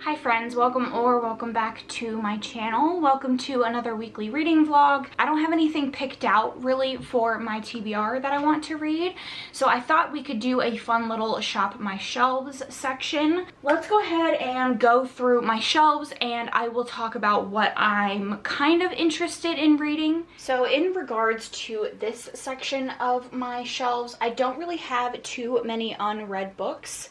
Hi friends, welcome back to my channel. Welcome to another weekly reading vlog. I don't have anything picked out really for my TBR that I want to read, so I thought we could do a fun little shop my shelves section. Let's go ahead and go through my shelves and I will talk about what I'm kind of interested in reading. So in regards to this section of my shelves, I don't really have too many unread books.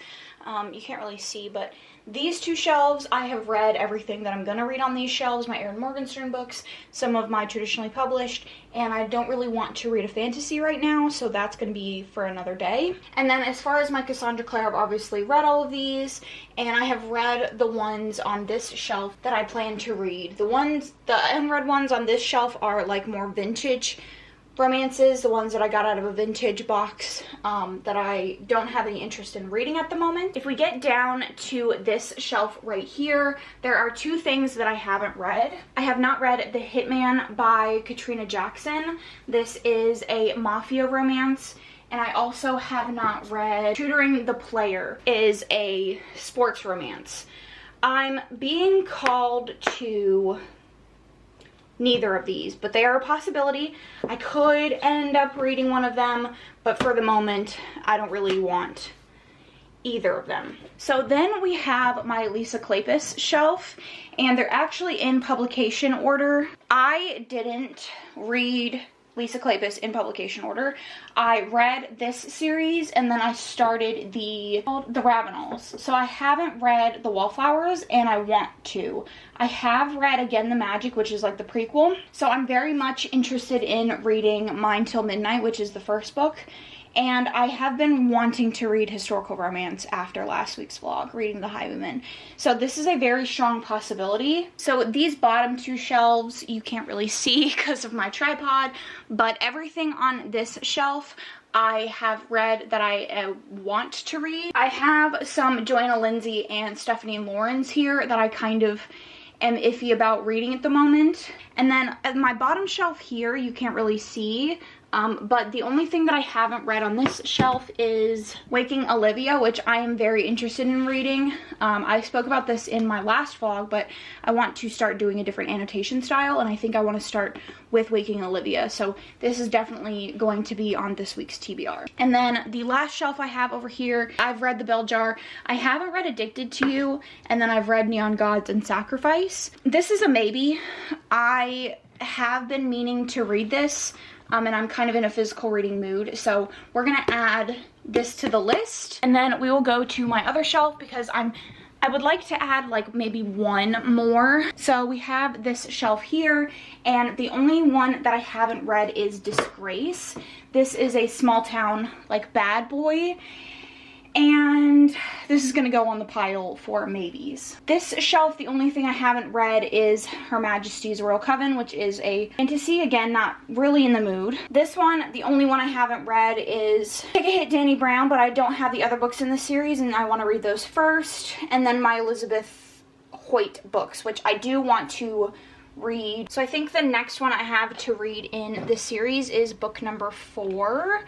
You can't really see, but these two shelves, I have read everything that I'm going to read on these shelves, my Erin Morgenstern books, some of my traditionally published, and I don't really want to read a fantasy right now, so that's going to be for another day. And then as far as my Cassandra Clare, I've obviously read all of these, and I have read the ones on this shelf that I plan to read. The unread ones on this shelf are like more vintage romances, the ones that I got out of a vintage box that I don't have any interest in reading at the moment. If we get down to this shelf right here, there are two things that I haven't read. I have not read The Hitman by Katrina Jackson. This is a mafia romance. And I also have not read Tutoring the Player, is a sports romance. I'm being called to neither of these, but they are a possibility. I could end up reading one of them, but for the moment, I don't really want either of them. So then we have my Lisa Kleypas shelf, and they're actually in publication order. I didn't read Lisa Kleypas in publication order. I read this series and then I started the Ravenels. So I haven't read The Wallflowers and I want to. I have read Again the Magic, which is like the prequel. So I'm very much interested in reading Mine Till Midnight, which is the first book. And I have been wanting to read historical romance after last week's vlog, reading The Highwayman. So this is a very strong possibility. So these bottom two shelves, you can't really see because of my tripod, but everything on this shelf I have read that I want to read. I have some Joanna Lindsay and Stephanie Lawrence here that I kind of am iffy about reading at the moment. And then at my bottom shelf here, you can't really see, but the only thing that I haven't read on this shelf is Waking Olivia, which I am very interested in reading. I spoke about this in my last vlog, but I want to start doing a different annotation style, and I think I want to start with Waking Olivia. So this is definitely going to be on this week's TBR. And then the last shelf I have over here, I've read The Bell Jar. I haven't read Addicted to You, and then I've read Neon Gods and Sacrifice. This is a maybe. I have been meaning to read this, and I'm kind of in a physical reading mood, so we're gonna add this to the list, and then we will go to my other shelf because I would like to add like maybe one more. So we have this shelf here, and the only one that I haven't read is Disgrace. This is a small town like bad boy, and this is gonna go on the pile for maybes. This shelf, the only thing I haven't read is Her Majesty's Royal Coven, which is a fantasy. Again, not really in the mood. This one, the only one I haven't read is Take a Hit, Danny Brown, but I don't have the other books in the series and I want to read those first. And then my Elizabeth Hoyt books, which I do want to read. So I think the next one I have to read in this series is book number 4,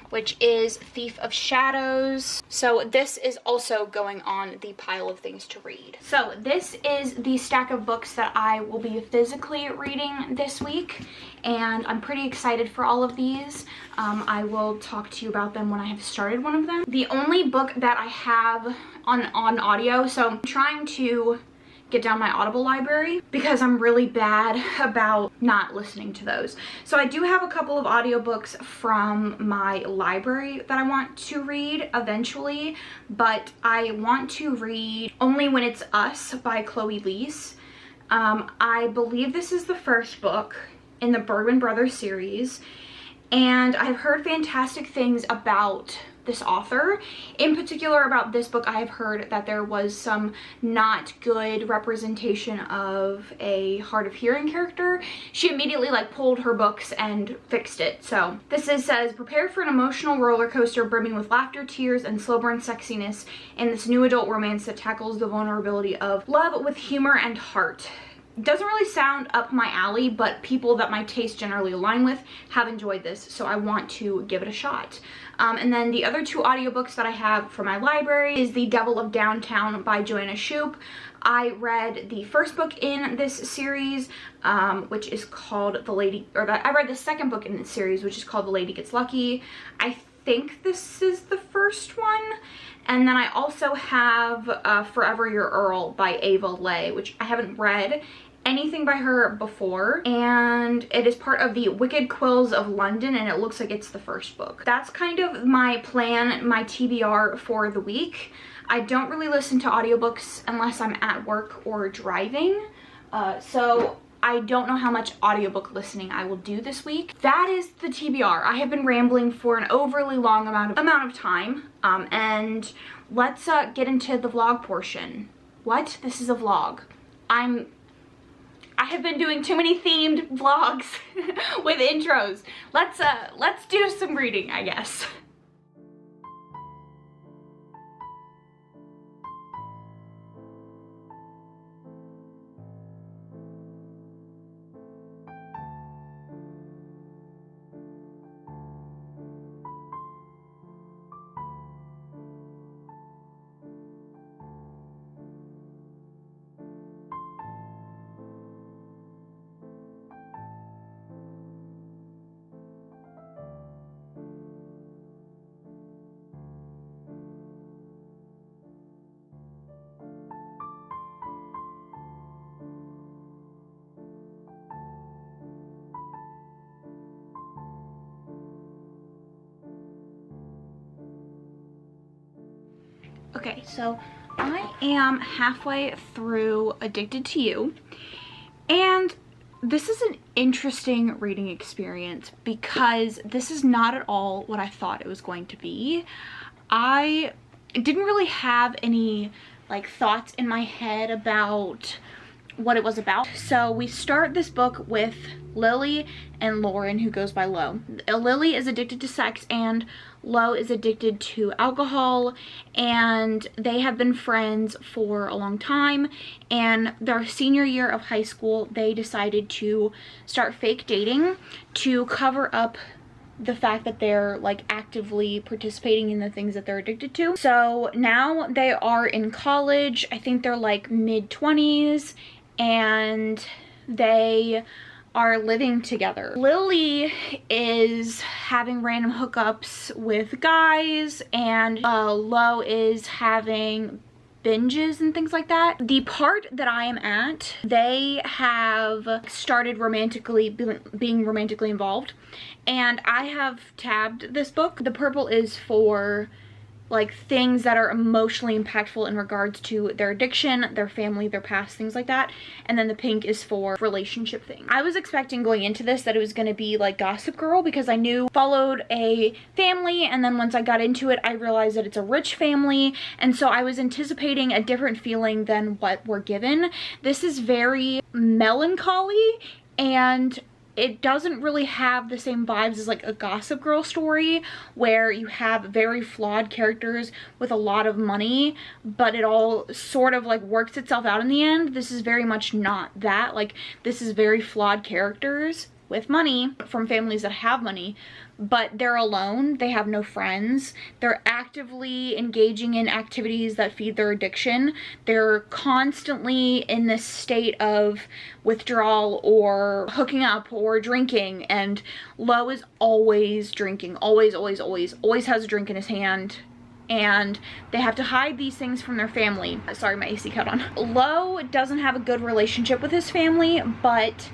which is Thief of Shadows. So this is also going on the pile of things to read. So this is the stack of books that I will be physically reading this week, and I'm pretty excited for all of these. I will talk to you about them when I have started one of them. The only book that I have on audio, so I'm trying to get down my Audible library because I'm really bad about not listening to those. So I do have a couple of audiobooks from my library that I want to read eventually, but I want to read Only When It's Us by Chloe Leese. I believe this is the first book in the Bergman Brothers series, and I've heard fantastic things about this author. In particular about this book, I have heard that there was some not good representation of a hard of hearing character. She immediately like pulled her books and fixed it. So this says, prepare for an emotional roller coaster brimming with laughter, tears, and slow burn sexiness in this new adult romance that tackles the vulnerability of love with humor and heart. Doesn't really sound up my alley, but people that my taste generally align with have enjoyed this, so I want to give it a shot. And then the other two audiobooks that I have from my library is The Devil of Downtown by Joanna Shupe. I read the first book in this series, which is called I read the second book in this series, which is called The Lady Gets Lucky. I think this is the first one. And then I also have Forever Your Earl by Ava Leigh, which I haven't read anything by her before, and it is part of the Wicked Quills of London, and it looks like it's the first book. That's kind of my plan, my TBR for the week. I don't really listen to audiobooks unless I'm at work or driving, so I don't know how much audiobook listening I will do this week. That is the TBR. I have been rambling for an overly long amount of time, and let's get into the vlog portion. What? This is a vlog. I have been doing too many themed vlogs with intros. Let's do some reading, I guess. Okay, so I am halfway through Addicted to You, and this is an interesting reading experience because this is not at all what I thought it was going to be. I didn't really have any like thoughts in my head about what it was about. So we start this book with Lily and Lauren, who goes by Lo. Lily is addicted to sex and Lo is addicted to alcohol, and they have been friends for a long time, and their senior year of high school they decided to start fake dating to cover up the fact that they're like actively participating in the things that they're addicted to. So now they are in college. I think they're like mid-20s, and they are living together. Lily is having random hookups with guys, and Lo is having binges and things like that. The part that I am at, they have started being romantically involved, and I have tabbed this book. The purple is for like things that are emotionally impactful in regards to their addiction, their family, their past, things like that. And then the pink is for relationship things. I was expecting going into this that it was going to be like Gossip Girl, because I knew followed a family, and then once I got into it I realized that it's a rich family, and so I was anticipating a different feeling than what we're given. This is very melancholy, and it doesn't really have the same vibes as like a Gossip Girl story where you have very flawed characters with a lot of money, but it all sort of like works itself out in the end. This is very much not that. Like, this is very flawed characters with money from families that have money, but they're alone, they have no friends, they're actively engaging in activities that feed their addiction, they're constantly in this state of withdrawal or hooking up or drinking, and Lo is always drinking, always has a drink in his hand, and they have to hide these things from their family. Sorry, my AC cut on. Lo doesn't have a good relationship with his family, but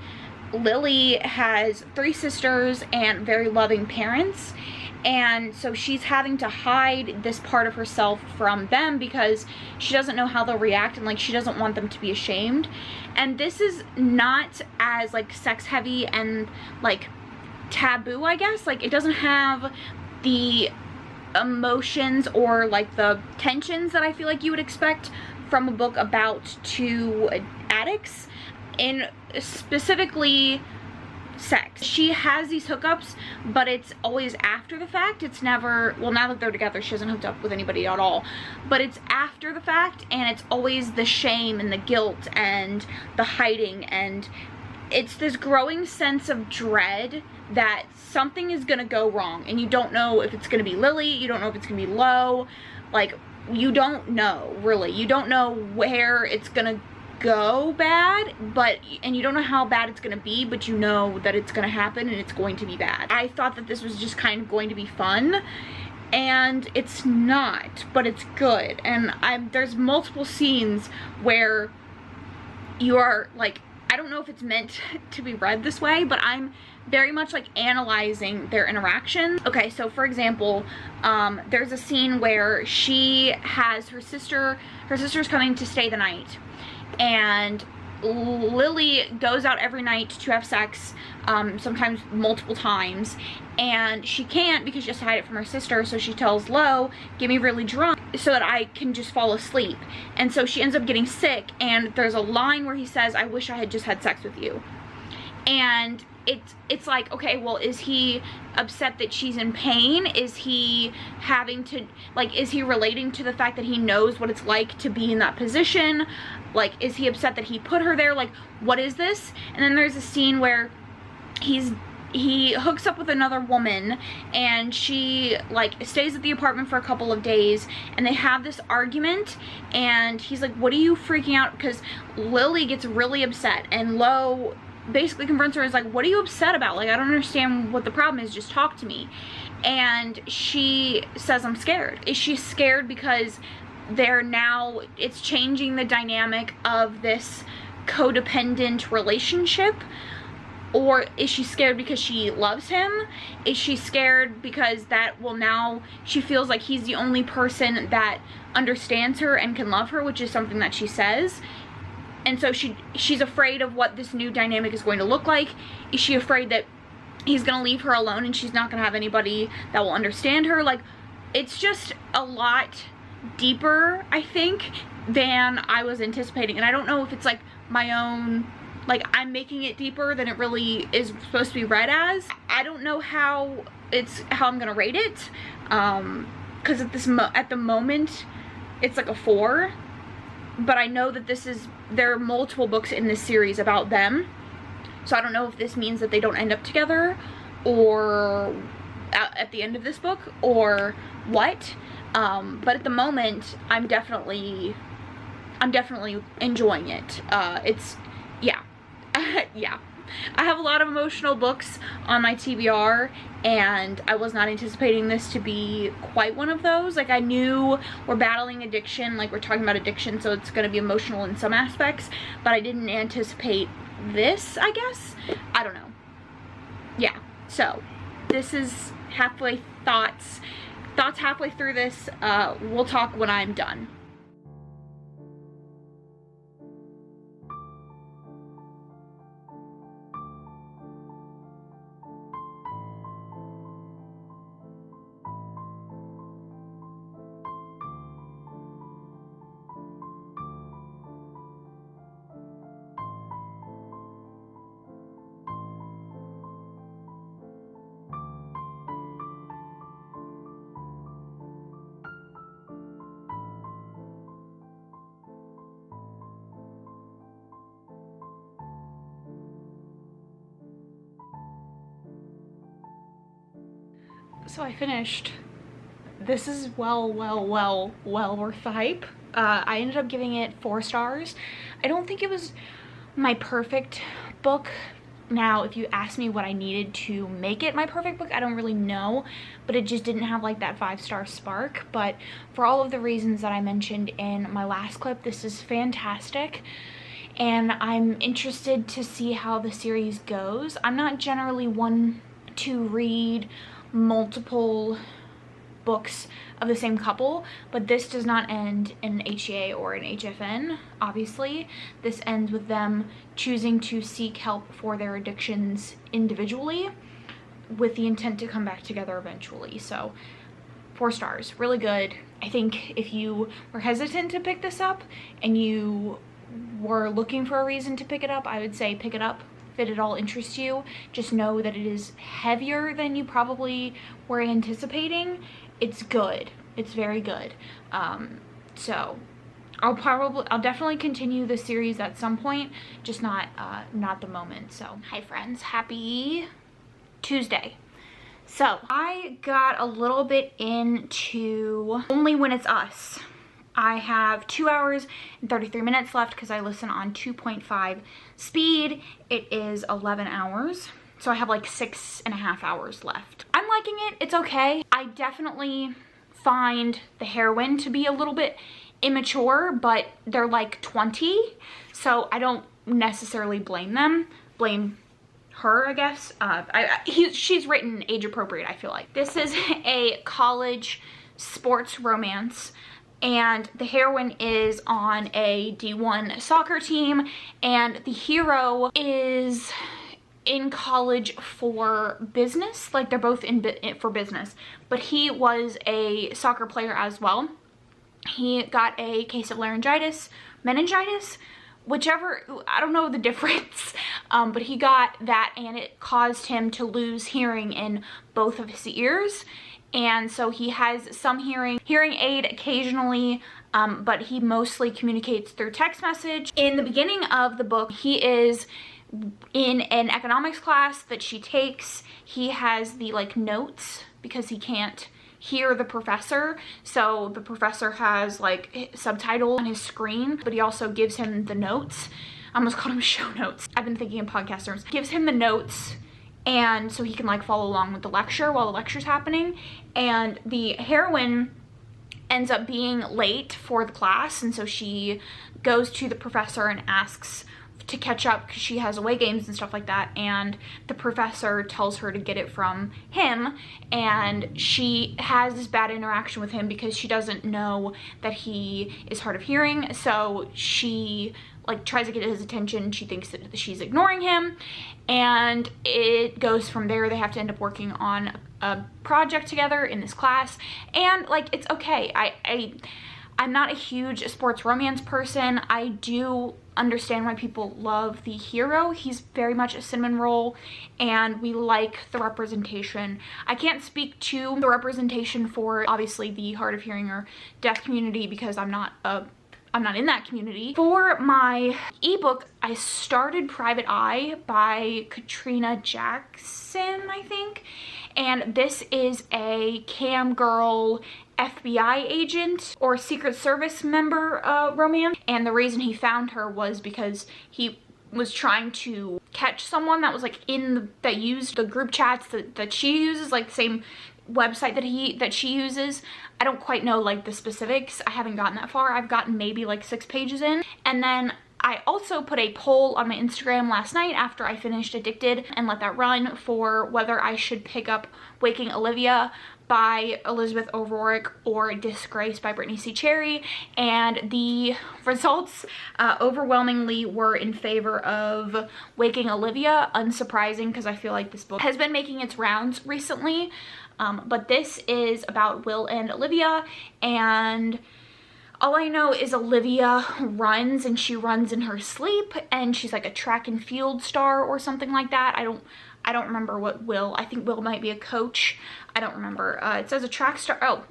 Lily has 3 sisters and very loving parents, and so she's having to hide this part of herself from them because she doesn't know how they'll react, and like she doesn't want them to be ashamed. And this is not as like sex heavy and like taboo, I guess. Like, it doesn't have the emotions or like the tensions that I feel like you would expect from a book about 2 addicts, in specifically sex. She has these hookups, but it's always after the fact. It's never, well, now that they're together she hasn't hooked up with anybody at all, but it's after the fact, and it's always the shame and the guilt and the hiding, and it's this growing sense of dread that something is gonna go wrong, and you don't know if it's gonna be Lily, you don't know if it's gonna be Lo. Like, you don't know, really. You don't know where it's gonna go bad, and you don't know how bad it's gonna be, but you know that it's gonna happen and it's going to be bad. I thought that this was just kind of going to be fun, and it's not, but it's good. And there's multiple scenes where you are like, I don't know if it's meant to be read this way, but I'm very much like analyzing their interactions. Okay, so for example, there's a scene where she has her sister's coming to stay the night, and Lily goes out every night to have sex, sometimes multiple times, and she can't because she has to hide it from her sister, so she tells Lo, get me really drunk so that I can just fall asleep. And so she ends up getting sick, and there's a line where he says, I wish I had just had sex with you. And it's like, okay, well, is he upset that she's in pain? Is he having to, like, is he relating to the fact that he knows what it's like to be in that position? Like, is he upset that he put her there? Like, what is this? And then there's a scene where he hooks up with another woman, and she like stays at the apartment for a couple of days, and they have this argument, and he's like, what are you freaking out? Because Lily gets really upset, and Lo basically confronts her, is like, what are you upset about? Like, I don't understand what the problem is, just talk to me. And she says, I'm scared. Is she scared because it's changing the dynamic of this codependent relationship? Or is she scared because she loves him? Is she scared because now she feels like he's the only person that understands her and can love her, which is something that she says. And so she's afraid of what this new dynamic is going to look like. Is she afraid that he's gonna leave her alone and she's not gonna have anybody that will understand her? Like, it's just a lot deeper, I think, than I was anticipating. And I don't know if it's like my own, like, I'm making it deeper than it really is supposed to be read as. I don't know how I'm gonna rate it, because at the moment it's like a 4, but I know that there are multiple books in this series about them, so I don't know if this means that they don't end up together, or at the end of this book, or what. But at the moment, I'm definitely enjoying it. Yeah. Yeah. I have a lot of emotional books on my TBR, and I was not anticipating this to be quite one of those. Like, I knew we're battling addiction, like we're talking about addiction, so it's going to be emotional in some aspects, but I didn't anticipate this, I guess. I don't know. Yeah. So, this is thoughts halfway through this. We'll talk when I'm done. So I finished. This is well worth the hype. I ended up giving it 4 stars. I don't think it was my perfect book. Now, if you ask me what I needed to make it my perfect book, I don't really know, but it just didn't have like that 5-star spark. But for all of the reasons that I mentioned in my last clip, this is fantastic, and I'm interested to see how the series goes. I'm not generally one to read multiple books of the same couple, but this does not end in an HEA or an HFN. Obviously, this ends with them choosing to seek help for their addictions individually, with the intent to come back together eventually. So 4 stars, really good. I think if you were hesitant to pick this up and you were looking for a reason to pick it up, I would say pick it up. If it at all interests you, just know that it is heavier than you probably were anticipating. It's good. It's very good. So I'll definitely continue the series at some point, just not the moment. So hi friends, happy Tuesday. So I got a little bit into Only When It's Us. I have 2 hours and 33 minutes left because I listen on 2.5 speed. It is 11 hours. So I have like 6.5 hours left. I'm liking it. It's okay. I definitely find the heroine to be a little bit immature, but they're like 20. So I don't necessarily blame them. Blame her, I guess. She's written age appropriate, I feel like. This is a college sports romance, and the heroine is on a D1 soccer team, and the hero is in college for business. Like, they're both for business, but he was a soccer player as well. He got a case of meningitis, whichever, I don't know the difference, but he got that, and it caused him to lose hearing in both of his ears. And so he has some hearing aid occasionally, but he mostly communicates through text message. In the beginning of the book, he is in an economics class that she takes. He has the like notes because he can't hear the professor, so the professor has like subtitle on his screen, but he also gives him the notes. I almost called them show notes. I've been thinking in podcast terms. Gives him the notes, and so he can like follow along with the lecture while the lecture's happening. And the heroine ends up being late for the class, and so she goes to the professor and asks to catch up because she has away games and stuff like that, and the professor tells her to get it from him, and she has this bad interaction with him because she doesn't know that he is hard of hearing. So she like tries to get his attention. She thinks that she's ignoring him, and it goes from there. They have to end up working on a project together in this class, and like, it's okay. I'm not a huge sports romance person. I do understand why people love the hero. He's very much a cinnamon roll, and we like the representation. I can't speak to the representation for obviously the hard of hearing or deaf community because I'm not in that community. For my ebook, I started Private Eye by Katrina Jackson, I think. And this is a cam girl FBI agent or Secret Service member romance. And the reason he found her was because he was trying to catch someone that was like that used the group chats that she uses, like the same website that she uses. I don't quite know like the specifics. I haven't gotten that far. I've gotten maybe like 6 pages in. And then I also put a poll on my Instagram last night after I finished Addicted and let that run for whether I should pick up Waking Olivia by Elizabeth O'Rourke or Disgrace by Brittany C. Cherry, and the results overwhelmingly were in favor of Waking Olivia. Unsurprising, because I feel like this book has been making its rounds recently, but this is about Will and Olivia, and all I know is Olivia runs, and she runs in her sleep, and she's like a track and field star or something like that. I don't remember what Will, I think Will might be a coach. I don't remember. It says a track star. Oh,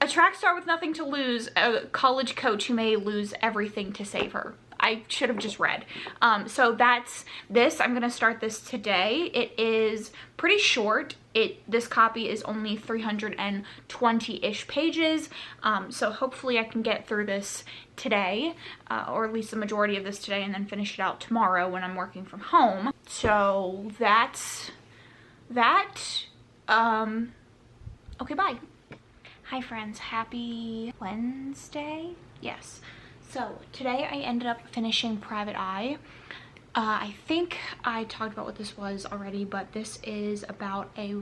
a track star with nothing to lose, a college coach who may lose everything to save her. I should have just read. So that's this. I'm gonna start this today. It is pretty short. This copy is only 320-ish pages. So hopefully I can get through this today, or at least the majority of this today, and then finish it out tomorrow when I'm working from home. So that's that. Okay, bye. Hi friends, happy Wednesday? Yes. So today I ended up finishing Private Eye. I think I talked about what this was already, but this is about a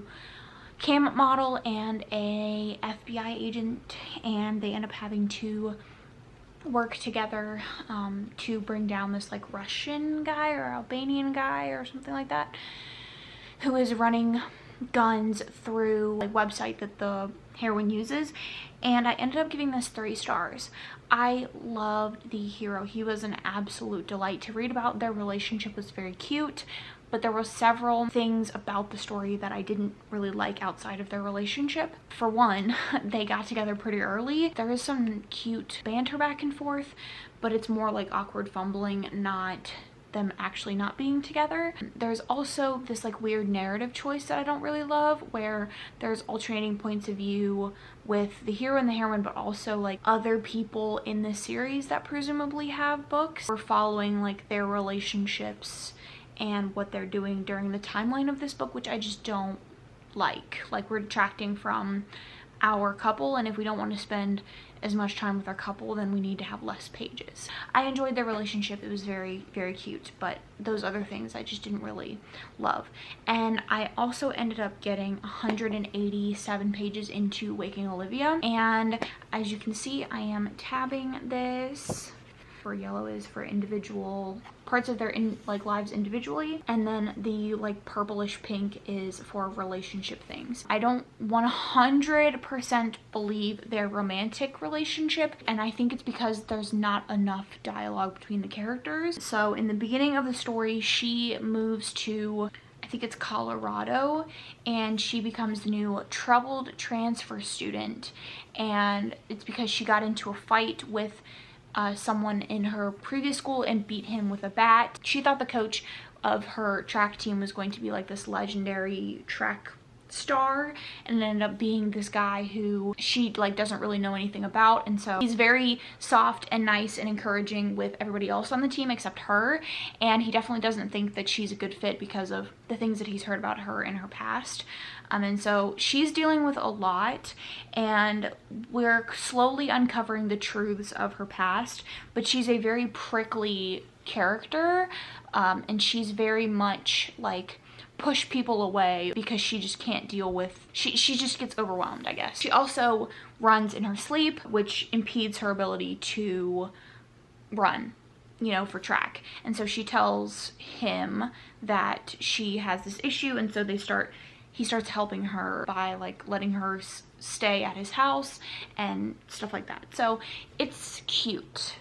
cam model and a FBI agent, and they end up having to work together to bring down this like Russian guy or Albanian guy or something like that, who is running guns through a website that the heroine uses. And I ended up giving this 3 stars. I loved the hero. He was an absolute delight to read about. Their relationship was very cute, but there were several things about the story that I didn't really like outside of their relationship. For one, they got together pretty early. There is some cute banter back and forth, but it's more like awkward fumbling, not them actually not being together. There's also this like weird narrative choice that I don't really love, where there's alternating points of view with the hero and the heroine, but also like other people in the series that presumably have books. We're following like their relationships and what they're doing during the timeline of this book, which I just don't like. Like, we're detracting from our couple, and if we don't want to spend as much time with our couple, then we need to have less pages. I enjoyed their relationship. It was very, very cute, but those other things I just didn't really love. And I also ended up getting 187 pages into Waking Olivia, and as you can see, I am tabbing this. For yellow is for individual parts of their lives individually, and then the like purplish pink is for relationship things. I don't 100% believe their romantic relationship, and I think it's because there's not enough dialogue between the characters. So in the beginning of the story, she moves to, I think it's Colorado, and she becomes the new troubled transfer student, and it's because she got into a fight with someone in her previous school and beat him with a bat. She thought the coach of her track team was going to be like this legendary track star, and it ended up being this guy who she like doesn't really know anything about. And so he's very soft and nice and encouraging with everybody else on the team except her, and he definitely doesn't think that she's a good fit because of the things that he's heard about her in her past. And so she's dealing with a lot, and we're slowly uncovering the truths of her past, but she's a very prickly character, and she's very much like push people away because she just can't deal with, she just gets overwhelmed, I guess. She also runs in her sleep, which impedes her ability to run, you know, for track. And so she tells him that she has this issue, and so he starts helping her by like letting her stay at his house and stuff like that. So it's cute.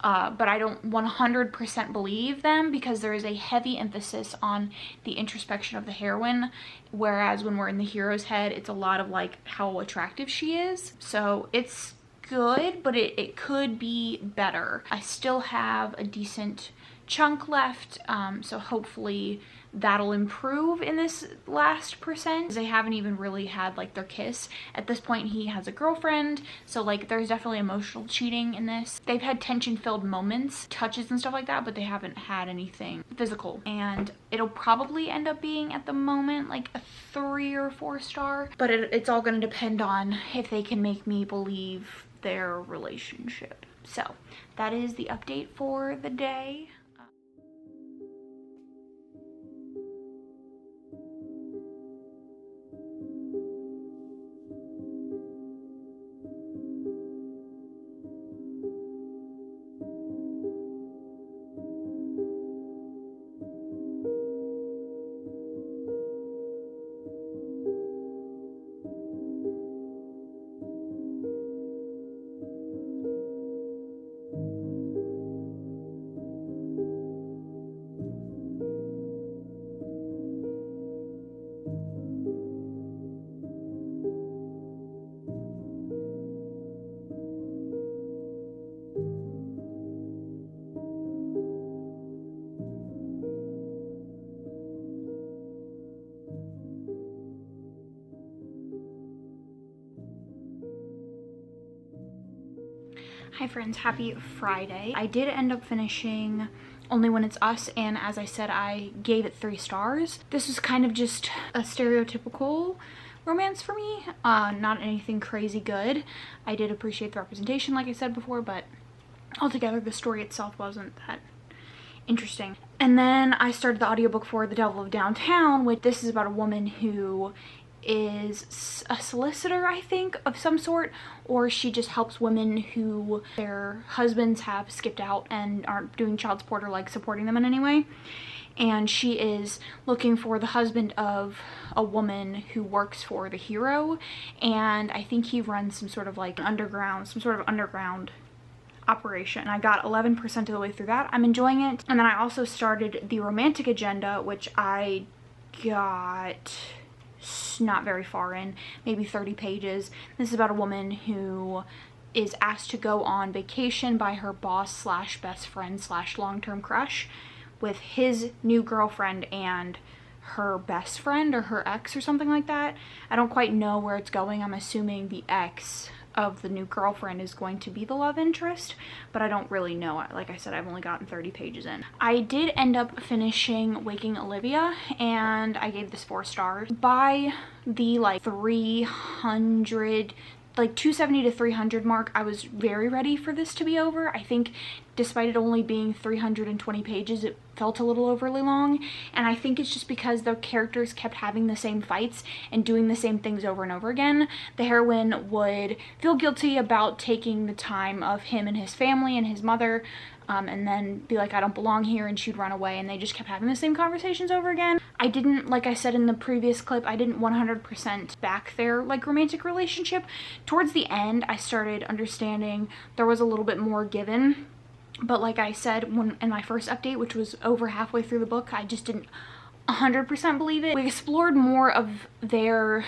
But I don't 100% believe them because there is a heavy emphasis on the introspection of the heroine, whereas when we're in the hero's head, it's a lot of like how attractive she is. So it's good, but it could be better. I still have a decent chunk left, so hopefully that'll improve in this last percent. They haven't even really had like their kiss. At this point, he has a girlfriend, so like there's definitely emotional cheating in this. They've had tension-filled moments, touches and stuff like that, but they haven't had anything physical. And it'll probably end up being at the moment like a 3 or 4 star, but it's all gonna depend on if they can make me believe their relationship. So that is the update for the day. Hi friends, happy Friday. I did end up finishing Only When It's Us, and as I said, I gave it 3 stars. This was kind of just a stereotypical romance for me, not anything crazy good. I did appreciate the representation, like I said before, but altogether the story itself wasn't that interesting. And then I started the audiobook for The Devil of Downtown, which this is about a woman who is a solicitor, I think, of some sort, or she just helps women who their husbands have skipped out and aren't doing child support or like supporting them in any way. And she is looking for the husband of a woman who works for the hero, and I think he runs some sort of underground operation. I got 11% of the way through that. I'm enjoying it. And then I also started The Romantic Agenda, which I got not very far in, maybe 30 pages. This is about a woman who is asked to go on vacation by her boss slash best friend slash long-term crush, with his new girlfriend and her best friend or her ex or something like that. I don't quite know where it's going. I'm assuming the ex of the new girlfriend is going to be the love interest, but I don't really know. Like I said, I've only gotten 30 pages in. I did end up finishing Waking Olivia, and I gave this 4 stars. By the like 300, like 270 to 300 mark, I was very ready for this to be over. I think despite it only being 320 pages, it felt a little overly long, and I think it's just because the characters kept having the same fights and doing the same things over and over again. The heroine would feel guilty about taking the time of him and his family and his mother, and then be like, I don't belong here, and she'd run away, and they just kept having the same conversations over again. I didn't, like I said in the previous clip, I didn't 100% back their like romantic relationship. Towards the end, I started understanding there was a little bit more given, but like I said in my first update, which was over halfway through the book, I just didn't 100% believe it. We explored more of their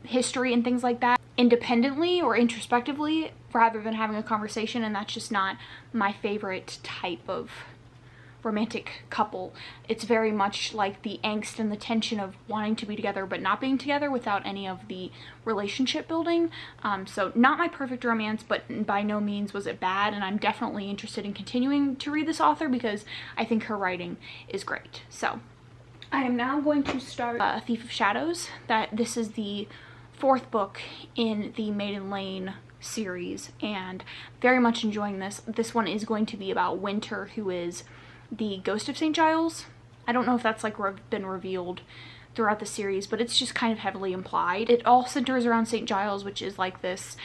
history and things like that independently or introspectively rather than having a conversation, and that's just not my favorite type of romantic couple. It's very much like the angst and the tension of wanting to be together but not being together without any of the relationship building. So not my perfect romance, but by no means was it bad, and I'm definitely interested in continuing to read this author because I think her writing is great. So I am now going to start Thief of Shadows. This is the 4th book in the Maiden Lane series, and very much enjoying this. This one is going to be about Winter, who is the ghost of St. Giles. I don't know if that's like been revealed throughout the series, but it's just kind of heavily implied. It all centers around St. Giles, which is like this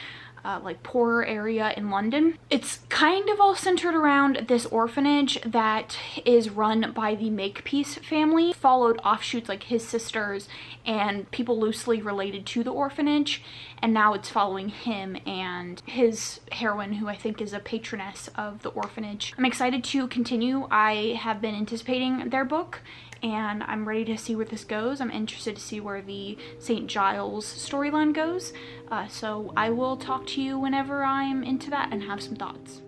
like poorer area in London. It's kind of all centered around this orphanage that is run by the Makepeace family, followed offshoots like his sisters and people loosely related to the orphanage, and now it's following him and his heroine, who I think is a patroness of the orphanage. I'm excited to continue. I have been anticipating their book, and I'm ready to see where this goes. I'm interested to see where the St. Giles storyline goes. So I will talk to you whenever I'm into that and have some thoughts.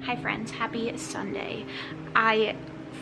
Hi friends, happy Sunday. I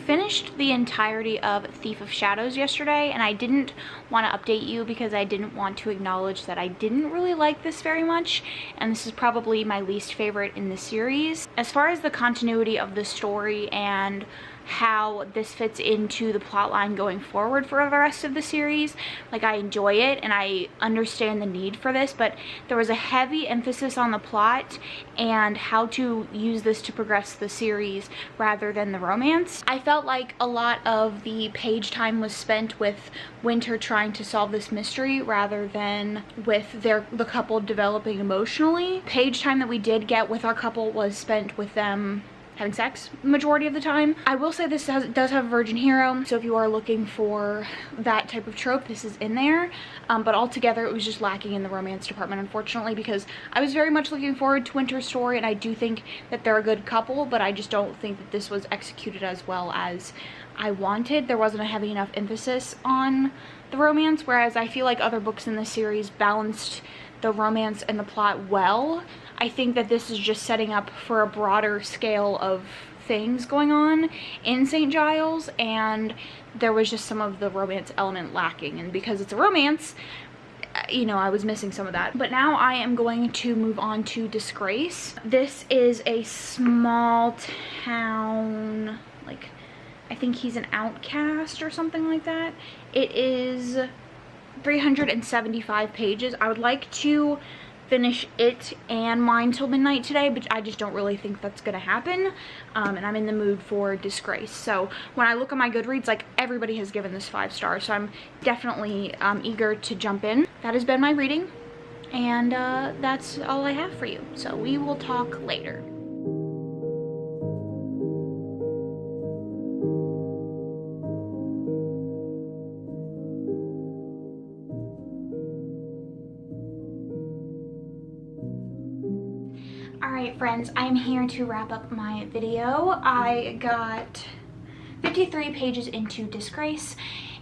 finished the entirety of Thief of Shadows yesterday, and I didn't want to update you because I didn't want to acknowledge that I didn't really like this very much, and this is probably my least favorite in the series. As far as the continuity of the story and how this fits into the plot line going forward for the rest of the series, like, I enjoy it and I understand the need for this, but there was a heavy emphasis on the plot and how to use this to progress the series rather than the romance. I felt like a lot of the page time was spent with Winter trying to solve this mystery rather than with the couple developing emotionally. Page time that we did get with our couple was spent with them having sex majority of the time. I will say this does have a virgin hero, so if you are looking for that type of trope, this is in there, but altogether it was just lacking in the romance department, unfortunately, because I was very much looking forward to Winter's story, and I do think that they're a good couple, but I just don't think that this was executed as well as I wanted. There wasn't a heavy enough emphasis on the romance, whereas I feel like other books in this series balanced the romance and the plot well. I think that this is just setting up for a broader scale of things going on in St. Giles, and there was just some of the romance element lacking, and because it's a romance, you know, I was missing some of that. But now I am going to move on to Disgrace. This is a small town, like, I think he's an outcast or something like that. It is 375 pages. I would like to finish it and Mine Till Midnight today, but I just don't really think that's gonna happen, and I'm in the mood for Disgrace. So when I look at my Goodreads, like, everybody has given this 5 stars, so I'm definitely eager to jump in. That has been my reading, and that's all I have for you, so we will talk later. Alright friends, I'm here to wrap up my video. I got 53 pages into Disgrace,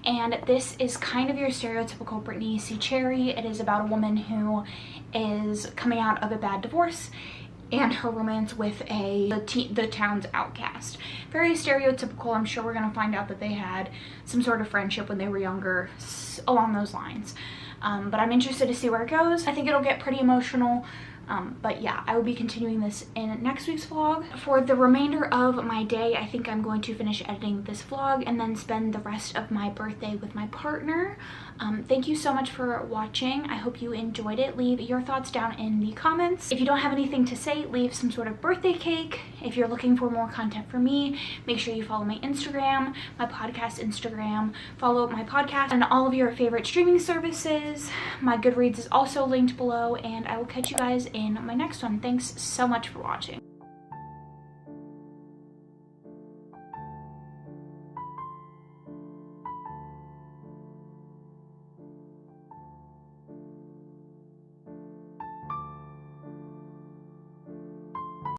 and this is kind of your stereotypical Brittany C. Cherry. It is about a woman who is coming out of a bad divorce and her romance with the town's outcast. Very stereotypical. I'm sure we're gonna find out that they had some sort of friendship when they were younger, along those lines. But I'm interested to see where it goes. I think it'll get pretty emotional. But yeah, I will be continuing this in next week's vlog. For the remainder of my day, I think I'm going to finish editing this vlog and then spend the rest of my birthday with my partner. Thank you so much for watching. I hope you enjoyed it. Leave your thoughts down in the comments. If you don't have anything to say, leave some sort of birthday cake. If you're looking for more content from me, make sure you follow my Instagram, my podcast Instagram, follow my podcast and all of your favorite streaming services. My Goodreads is also linked below, and I will catch you guys in my next one. Thanks so much for watching.